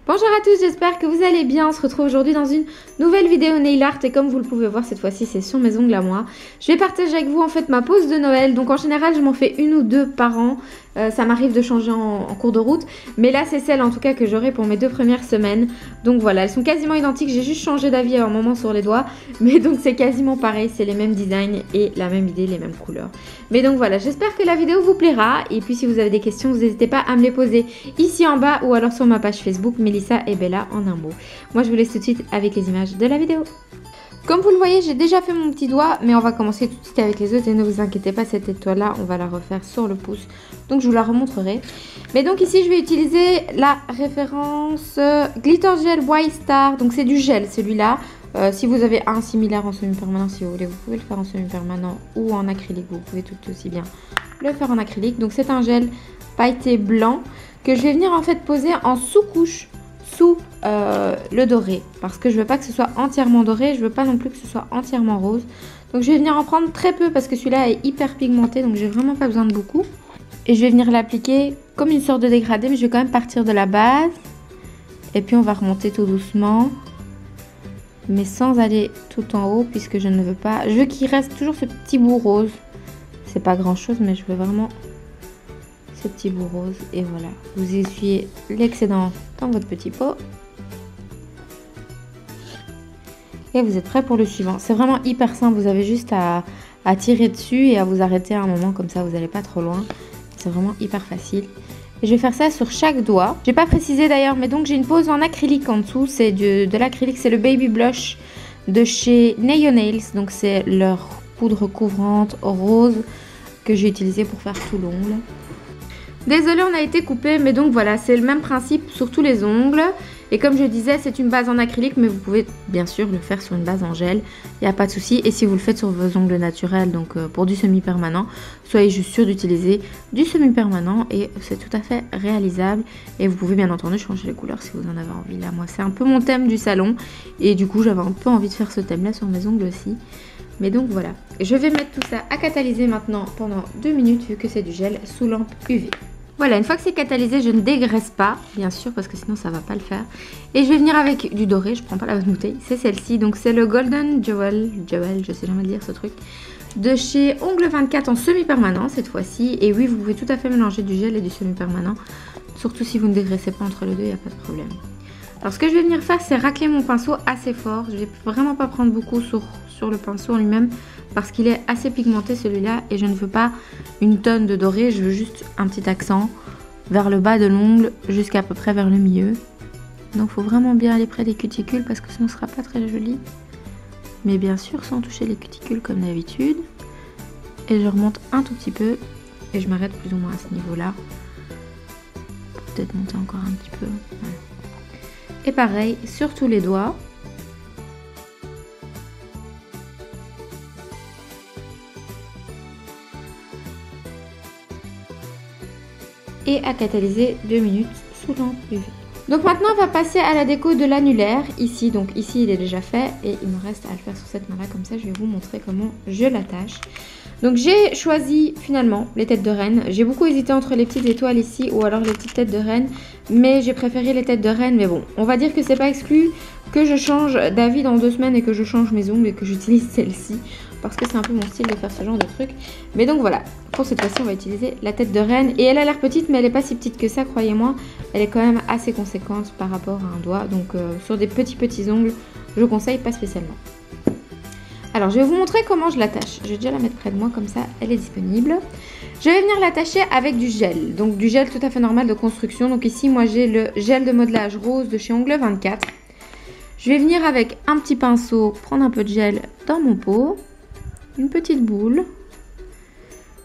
Bonjour à tous, j'espère que vous allez bien. On se retrouve aujourd'hui dans une nouvelle vidéo nail art et comme vous le pouvez voir cette fois-ci c'est sur mes ongles à moi. Je vais partager avec vous en fait ma pose de Noël. Donc en général je m'en fais une ou deux par an. Ça m'arrive de changer en cours de route. Mais là c'est celle en tout cas que j'aurai pour mes 2 premières semaines. Donc voilà, elles sont quasiment identiques. J'ai juste changé d'avis à un moment sur les doigts. Mais donc c'est quasiment pareil, c'est les mêmes designs et la même idée, les mêmes couleurs. Mais donc voilà, j'espère que la vidéo vous plaira. Et puis si vous avez des questions, vous n'hésitez pas à me les poser ici en bas ou alors sur ma page Facebook Melissa et Bella en un mot. Moi je vous laisse tout de suite avec les images de la vidéo. Comme vous le voyez, j'ai déjà fait mon petit doigt, mais on va commencer tout de suite avec les autres et ne vous inquiétez pas, cette étoile là on va la refaire sur le pouce, donc je vous la remontrerai. Mais donc ici je vais utiliser la référence Glitter Gel White Star, donc c'est du gel celui-là. Si vous avez un similaire en semi-permanent, si vous voulez, vous pouvez le faire en semi-permanent ou en acrylique, vous pouvez tout aussi bien le faire en acrylique. Donc c'est un gel pailleté blanc que je vais venir en fait poser en sous-couche sous le doré, parce que je veux pas que ce soit entièrement doré, je veux pas non plus que ce soit entièrement rose. Donc je vais venir en prendre très peu parce que celui-là est hyper pigmenté, donc j'ai vraiment pas besoin de beaucoup. Et je vais venir l'appliquer comme une sorte de dégradé, mais je vais quand même partir de la base. Et puis on va remonter tout doucement, mais sans aller tout en haut puisque je ne veux pas. Je veux qu'il reste toujours ce petit bout rose. C'est pas grand chose, mais je veux vraiment ce petit bout rose. Et voilà, vous essuyez l'excédent dans votre petit pot. Et vous êtes prêt pour le suivant. C'est vraiment hyper simple, vous avez juste à tirer dessus et à vous arrêter à un moment, comme ça vous n'allez pas trop loin. C'est vraiment hyper facile. Et je vais faire ça sur chaque doigt. J'ai pas précisé d'ailleurs, mais donc j'ai une pose en acrylique en dessous. C'est de l'acrylique, c'est le Baby Blush de chez Nail Nails. Donc c'est leur poudre couvrante rose que j'ai utilisée pour faire tout l'ongle. Désolée, on a été coupé, mais donc voilà, c'est le même principe sur tous les ongles. Et comme je disais, c'est une base en acrylique, mais vous pouvez bien sûr le faire sur une base en gel. Il n'y a pas de souci. Et si vous le faites sur vos ongles naturels, donc pour du semi-permanent, soyez juste sûr d'utiliser du semi-permanent et c'est tout à fait réalisable. Et vous pouvez bien entendu changer les couleurs si vous en avez envie. Là, moi, c'est un peu mon thème du salon. Et du coup, j'avais un peu envie de faire ce thème-là sur mes ongles aussi. Mais donc voilà, je vais mettre tout ça à catalyser maintenant pendant 2 minutes vu que c'est du gel sous lampe UV. Voilà, une fois que c'est catalysé, je ne dégraisse pas, bien sûr, parce que sinon ça va pas le faire. Et je vais venir avec du doré, je prends pas la bonne bouteille, c'est celle-ci. Donc c'est le Golden Jewel, je sais jamais dire ce truc, de chez Ongle 24 en semi-permanent cette fois-ci. Et oui, vous pouvez tout à fait mélanger du gel et du semi-permanent, surtout si vous ne dégraissez pas entre les deux, il n'y a pas de problème. Alors ce que je vais venir faire, c'est racler mon pinceau assez fort. Je vais vraiment pas prendre beaucoup sur le pinceau en lui-même parce qu'il est assez pigmenté celui-là et je ne veux pas une tonne de doré, je veux juste un petit accent vers le bas de l'ongle jusqu'à peu près vers le milieu. Donc il faut vraiment bien aller près des cuticules parce que sinon ce sera pas très joli. Mais bien sûr sans toucher les cuticules comme d'habitude. Et je remonte un tout petit peu et je m'arrête plus ou moins à ce niveau-là. Peut-être monter encore un petit peu. Voilà. Et pareil sur tous les doigts. Et à catalyser 2 minutes sous lampe UV. Donc maintenant on va passer à la déco de l'annulaire ici. Donc ici il est déjà fait et il me reste à le faire sur cette main là, comme ça je vais vous montrer comment je l'attache. Donc j'ai choisi finalement les têtes de reine. J'ai beaucoup hésité entre les petites étoiles ici ou alors les petites têtes de reine, mais j'ai préféré les têtes de reine. Mais bon, on va dire que c'est pas exclu que je change d'avis dans 2 semaines et que je change mes ongles et que j'utilise celle-ci. Parce que c'est un peu mon style de faire ce genre de truc. Mais donc voilà, pour cette fois-ci on va utiliser la tête de reine. Et elle a l'air petite mais elle n'est pas si petite que ça, croyez-moi. Elle est quand même assez conséquente par rapport à un doigt. Donc sur des petits ongles, je conseille pas spécialement. Alors je vais vous montrer comment je l'attache. Je vais déjà la mettre près de moi comme ça, elle est disponible. Je vais venir l'attacher avec du gel. Donc du gel tout à fait normal de construction. Donc ici moi j'ai le gel de modelage rose de chez Ongle 24. Je vais venir avec un petit pinceau, prendre un peu de gel dans mon pot. Une petite boule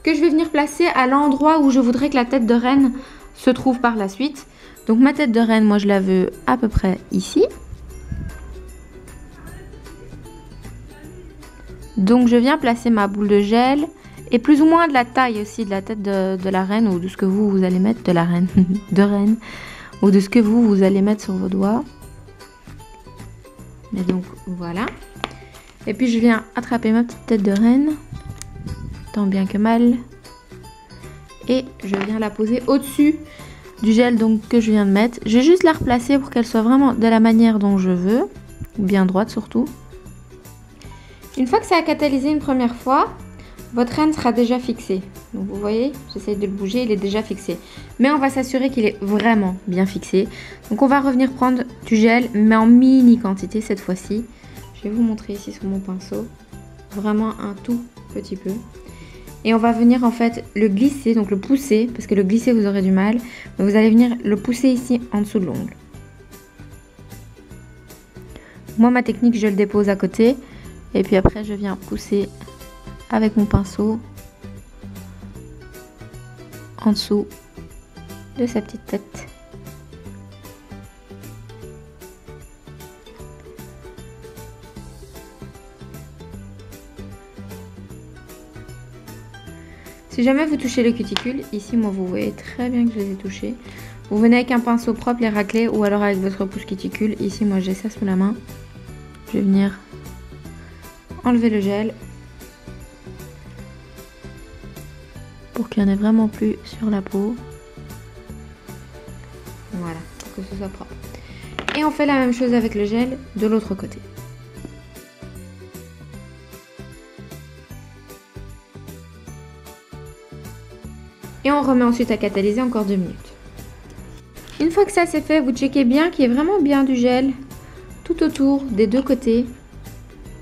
que je vais venir placer à l'endroit où je voudrais que la tête de reine se trouve par la suite. Donc ma tête de reine, moi je la veux à peu près ici. Donc je viens placer ma boule de gel et plus ou moins de la taille aussi de la tête de la reine ou de ce que vous allez mettre de la reine, de reine ou de ce que vous allez mettre sur vos doigts. Mais donc voilà. Et puis je viens attraper ma petite tête de reine, tant bien que mal. Et je viens la poser au-dessus du gel donc que je viens de mettre. Je vais juste la replacer pour qu'elle soit vraiment de la manière dont je veux, bien droite surtout. Une fois que ça a catalysé une première fois, votre renne sera déjà fixé. Donc vous voyez, j'essaie de le bouger, il est déjà fixé. Mais on va s'assurer qu'il est vraiment bien fixé. Donc on va revenir prendre du gel, mais en mini quantité cette fois-ci. Je vais vous montrer ici sur mon pinceau. Vraiment un tout petit peu. Et on va venir en fait le glisser, donc le pousser, parce que le glisser vous aurez du mal. Mais vous allez venir le pousser ici en dessous de l'ongle. Moi ma technique, je le dépose à côté. Et puis après je viens pousser avec mon pinceau en dessous de sa petite tête. Si jamais vous touchez les cuticules, ici moi vous voyez très bien que je les ai touchées. Vous venez avec un pinceau propre les racler ou alors avec votre pouce cuticule. Ici moi j'ai ça sous la main. Je vais venir enlever le gel pour qu'il n'y en ait vraiment plus sur la peau. Voilà, pour que ce soit propre. Et on fait la même chose avec le gel de l'autre côté. Et on remet ensuite à catalyser encore 2 minutes. Une fois que ça c'est fait, vous checkez bien qu'il y ait vraiment bien du gel tout autour des deux côtés.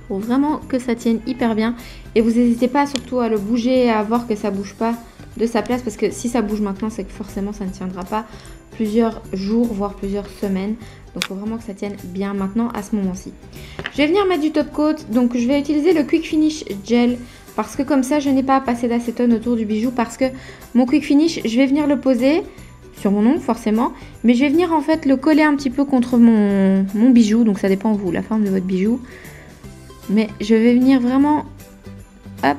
Pour vraiment que ça tienne hyper bien. Et vous n'hésitez pas surtout à le bouger et à voir que ça ne bouge pas de sa place. Parce que si ça bouge maintenant, c'est que forcément ça ne tiendra pas plusieurs jours, voire plusieurs semaines. Donc il faut vraiment que ça tienne bien maintenant à ce moment-ci. Je vais venir mettre du top coat. Donc je vais utiliser le Quick Finish Gel. Parce que comme ça, je n'ai pas à passer d'acétone autour du bijou. Parce que mon Quick Finish, je vais venir le poser sur mon ongle forcément. Mais je vais venir en fait le coller un petit peu contre mon bijou. Donc ça dépend vous, la forme de votre bijou. Mais je vais venir vraiment hop,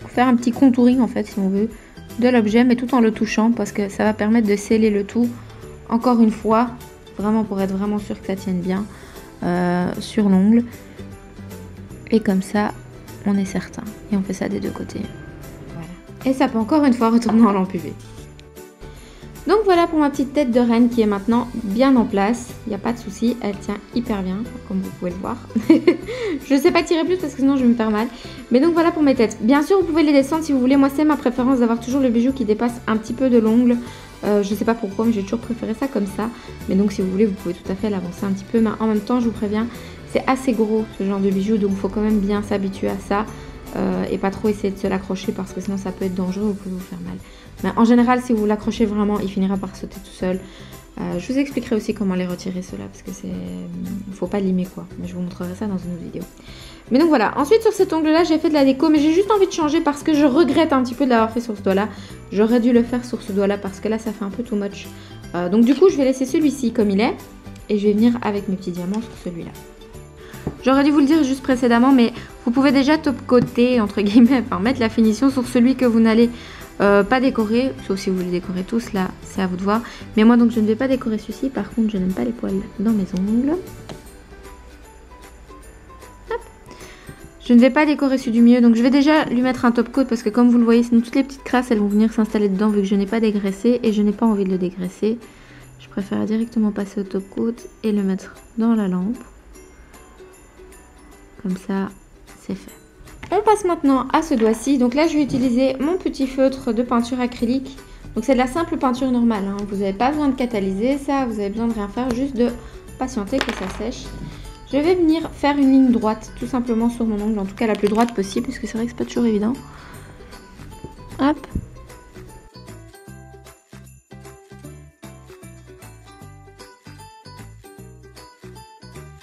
faire un petit contouring en fait si on veut de l'objet, mais tout en le touchant parce que ça va permettre de sceller le tout encore une fois, vraiment pour être vraiment sûr que ça tienne bien sur l'ongle. Et comme ça, on est certain. Et on fait ça des deux côtés. Voilà. Et ça peut encore une fois retourner en lampe UV. Donc voilà pour ma petite tête de reine qui est maintenant bien en place. Il n'y a pas de souci, elle tient hyper bien, comme vous pouvez le voir. Je ne sais pas tirer plus parce que sinon je vais me faire mal. Mais donc voilà pour mes têtes. Bien sûr, vous pouvez les descendre si vous voulez. Moi, c'est ma préférence d'avoir toujours le bijou qui dépasse un petit peu de l'ongle. Je ne sais pas pourquoi, mais j'ai toujours préféré ça comme ça. Mais donc si vous voulez, vous pouvez tout à fait l'avancer un petit peu. Mais en même temps, je vous préviens, c'est assez gros ce genre de bijou. Donc il faut quand même bien s'habituer à ça. Et pas trop essayer de se l'accrocher parce que sinon ça peut être dangereux, vous pouvez vous faire mal. Mais en général, si vous l'accrochez vraiment, il finira par sauter tout seul. Je vous expliquerai aussi comment les retirer ceux-là parce que c'est, il faut pas limer quoi. Mais je vous montrerai ça dans une autre vidéo. Mais donc voilà. Ensuite sur cet ongle-là, j'ai fait de la déco, mais j'ai juste envie de changer parce que je regrette un petit peu de l'avoir fait sur ce doigt-là. J'aurais dû le faire sur ce doigt-là parce que là, ça fait un peu too much. Donc du coup, je vais laisser celui-ci comme il est et je vais venir avec mes petits diamants sur celui-là. J'aurais dû vous le dire juste précédemment, mais vous pouvez déjà top-coater, entre guillemets, enfin mettre la finition sur celui que vous n'allez pas décorer, sauf si vous voulez décorer tous, là c'est à vous de voir. Mais moi donc je ne vais pas décorer celui-ci, par contre je n'aime pas les poils dans mes ongles. Hop. Je ne vais pas décorer celui du milieu, donc je vais déjà lui mettre un top coat parce que comme vous le voyez, sinon toutes les petites crasses elles vont venir s'installer dedans vu que je n'ai pas dégraissé et je n'ai pas envie de le dégraisser. Je préfère directement passer au top coat et le mettre dans la lampe. Comme ça, c'est fait. On passe maintenant à ce doigt-ci. Donc là, je vais utiliser mon petit feutre de peinture acrylique. Donc c'est de la simple peinture normale, hein. Vous n'avez pas besoin de catalyser ça, vous avez besoin de rien faire, juste de patienter que ça sèche. Je vais venir faire une ligne droite, tout simplement sur mon ongle, en tout cas la plus droite possible, parce que c'est vrai que c'est pas toujours évident. Hop.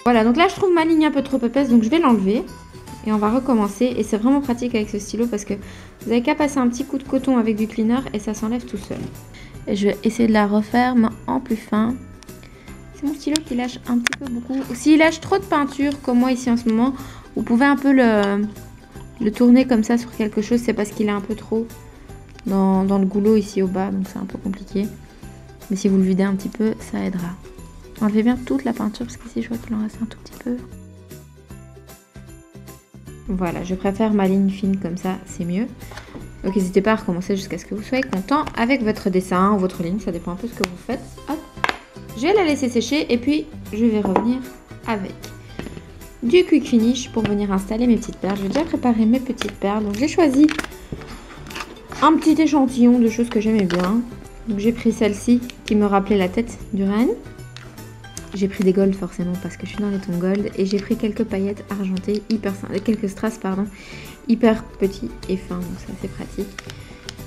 Voilà, donc là je trouve ma ligne un peu trop épaisse, donc je vais l'enlever. Et on va recommencer. Et c'est vraiment pratique avec ce stylo parce que vous n'avez qu'à passer un petit coup de coton avec du cleaner et ça s'enlève tout seul. Et je vais essayer de la refaire, mais en plus fin. C'est mon stylo qui lâche un petit peu beaucoup. S'il lâche trop de peinture, comme moi ici en ce moment, vous pouvez un peu le tourner comme ça sur quelque chose. C'est parce qu'il est un peu trop dans le goulot ici au bas, donc c'est un peu compliqué. Mais si vous le videz un petit peu, ça aidera. Enlevez bien toute la peinture parce qu'ici je vois qu'il en reste un tout petit peu. Voilà, je préfère ma ligne fine comme ça, c'est mieux. Donc n'hésitez pas à recommencer jusqu'à ce que vous soyez content avec votre dessin ou votre ligne, ça dépend un peu de ce que vous faites. Hop. Je vais la laisser sécher et puis je vais revenir avec du quick finish pour venir installer mes petites perles. J'ai déjà préparé mes petites perles, donc j'ai choisi un petit échantillon de choses que j'aimais bien. Donc j'ai pris celle-ci qui me rappelait la tête du renne. J'ai pris des gold forcément parce que je suis dans les tons gold. Et j'ai pris quelques paillettes argentées, quelques strass pardon, hyper petits et fins, donc c'est assez pratique.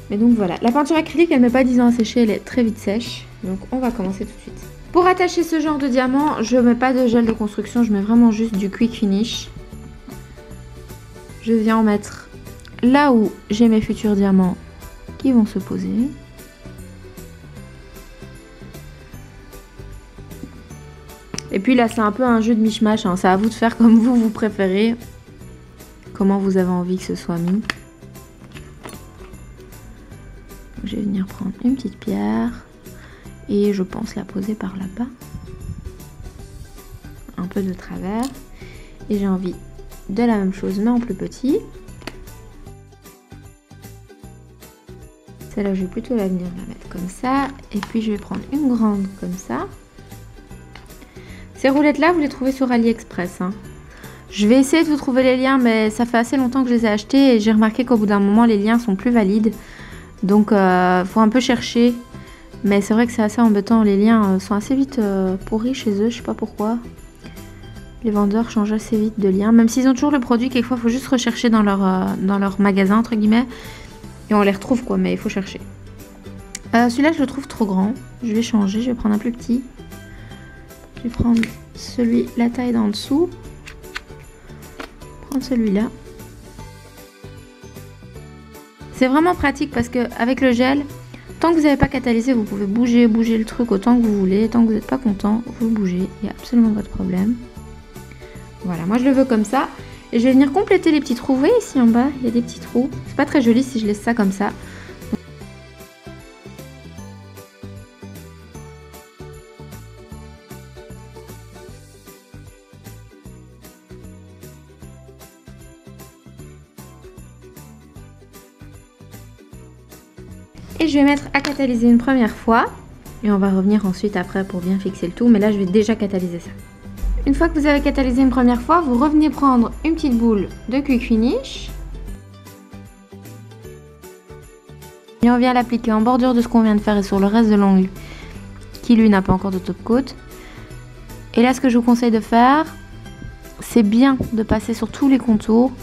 Mais donc voilà, la peinture acrylique elle met pas 10 ans à sécher, elle est très vite sèche. Donc on va commencer tout de suite. Pour attacher ce genre de diamant, je mets pas de gel de construction, je mets vraiment juste du quick finish. Je viens en mettre là où j'ai mes futurs diamants qui vont se poser. Et puis là c'est un peu un jeu de mishmash, hein. C'est à vous de faire comme vous préférez. Comment vous avez envie que ce soit mis. Je vais venir prendre une petite pierre. Et je pense la poser par là-bas. Un peu de travers. Et j'ai envie de la même chose mais en plus petit. Celle-là je vais plutôt la venir la mettre comme ça. Et puis je vais prendre une grande comme ça. Ces roulettes-là, vous les trouvez sur AliExpress. Hein. Je vais essayer de vous trouver les liens, mais ça fait assez longtemps que je les ai achetés et j'ai remarqué qu'au bout d'un moment, les liens sont plus valides. Donc, faut un peu chercher. Mais c'est vrai que c'est assez embêtant. Les liens sont assez vite pourris chez eux, je sais pas pourquoi. Les vendeurs changent assez vite de liens. Même s'ils ont toujours le produit, quelquefois, il faut juste rechercher dans leur magasin, entre guillemets. Et on les retrouve, quoi, mais il faut chercher. Celui-là, je le trouve trop grand. Je vais changer, je vais prendre un plus petit. Je vais prendre la taille d'en dessous. Prendre celui-là. C'est vraiment pratique parce que avec le gel, tant que vous n'avez pas catalysé, vous pouvez bouger le truc autant que vous voulez. Tant que vous n'êtes pas content, vous le bougez. Il n'y a absolument pas de problème. Voilà, moi je le veux comme ça. Et je vais venir compléter les petits trous. Vous voyez ici en bas, il y a des petits trous. C'est pas très joli si je laisse ça comme ça. Et je vais mettre à catalyser une première fois. Et on va revenir ensuite après pour bien fixer le tout. Mais là, je vais déjà catalyser ça. Une fois que vous avez catalysé une première fois, vous revenez prendre une petite boule de quick finish. Et on vient l'appliquer en bordure de ce qu'on vient de faire et sur le reste de l'ongle qui lui n'a pas encore de top coat. Et là, ce que je vous conseille de faire, c'est bien de passer sur tous les contours.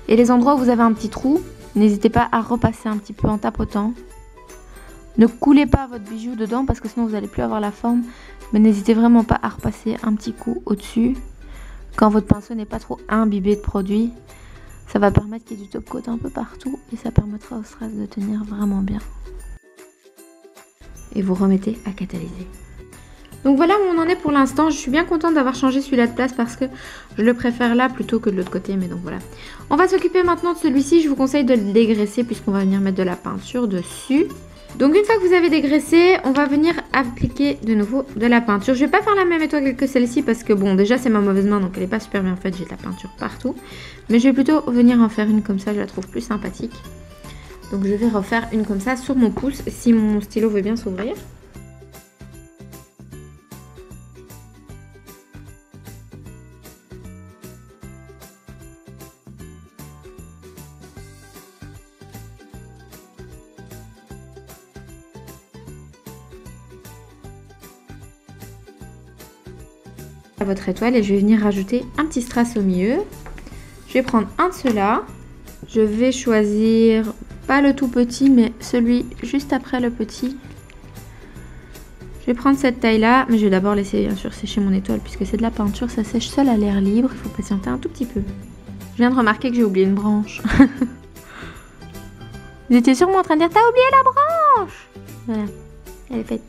Et les endroits où vous avez un petit trou, n'hésitez pas à repasser un petit peu en tapotant. Ne coulez pas votre bijou dedans parce que sinon vous n'allez plus avoir la forme. Mais n'hésitez vraiment pas à repasser un petit coup au-dessus. Quand votre pinceau n'est pas trop imbibé de produit, ça va permettre qu'il y ait du top coat un peu partout. Et ça permettra au strass de tenir vraiment bien. Et vous remettez à catalyser. Donc voilà où on en est pour l'instant. Je suis bien contente d'avoir changé celui-là de place parce que je le préfère là plutôt que de l'autre côté. Mais donc voilà. On va s'occuper maintenant de celui-ci. Je vous conseille de le dégraisser puisqu'on va venir mettre de la peinture dessus. Donc une fois que vous avez dégraissé, on va venir appliquer de nouveau de la peinture. Je vais pas faire la même étoile que celle-ci parce que bon, déjà c'est ma mauvaise main donc elle est pas super bien faite. J'ai de la peinture partout. Mais je vais plutôt venir en faire une comme ça, je la trouve plus sympathique. Donc je vais refaire une comme ça sur mon pouce si mon stylo veut bien s'ouvrir. À votre étoile et je vais venir rajouter un petit strass au milieu. Je vais prendre un de ceux-là. Je vais choisir pas le tout petit mais celui juste après le petit. Je vais prendre cette taille là mais je vais d'abord laisser bien sûr sécher mon étoile puisque c'est de la peinture, ça sèche seul à l'air libre, il faut patienter un tout petit peu. Je viens de remarquer que j'ai oublié une branche. Vous étiez sûrement en train de dire t'as oublié la branche. Voilà, elle est faite.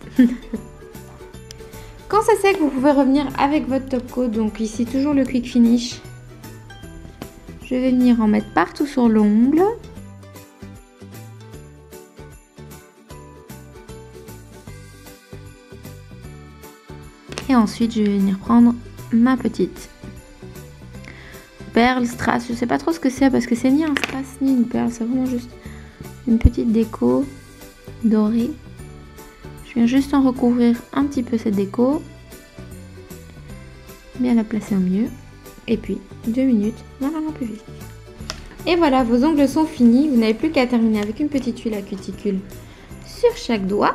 Quand c'est sec, vous pouvez revenir avec votre top coat. Donc ici, toujours le quick finish. Je vais venir en mettre partout sur l'ongle. Et ensuite, je vais venir prendre ma petite perle, strass, je sais pas trop ce que c'est parce que c'est ni un strass ni une perle, c'est vraiment juste une petite déco dorée. Je viens juste en recouvrir un petit peu cette déco, bien la placer au milieu, et puis 2 minutes, non, plus vite. Et voilà, vos ongles sont finis, vous n'avez plus qu'à terminer avec une petite huile à cuticule sur chaque doigt.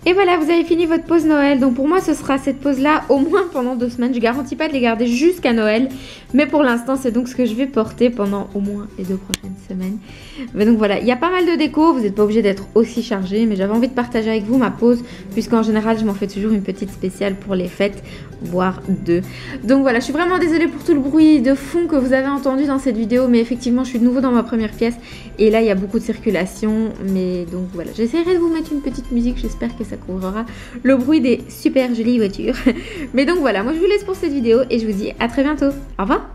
Et voilà, vous avez fini votre pause Noël. Donc pour moi, ce sera cette pause-là au moins pendant 2 semaines. Je ne garantis pas de les garder jusqu'à Noël. Mais pour l'instant, c'est donc ce que je vais porter pendant au moins les 2 prochaines semaines. Mais donc voilà, il y a pas mal de déco. Vous n'êtes pas obligé d'être aussi chargé. Mais j'avais envie de partager avec vous ma pause. Puisqu'en général, je m'en fais toujours une petite spéciale pour les fêtes, voire 2. Donc voilà, je suis vraiment désolée pour tout le bruit de fond que vous avez entendu dans cette vidéo. Mais effectivement, je suis de nouveau dans ma première pièce. Et là, il y a beaucoup de circulation. Mais donc voilà, j'essaierai de vous mettre une petite musique. J'espère que ça couvrira le bruit des super jolies voitures. Mais donc voilà, moi je vous laisse pour cette vidéo et je vous dis à très bientôt. Au revoir.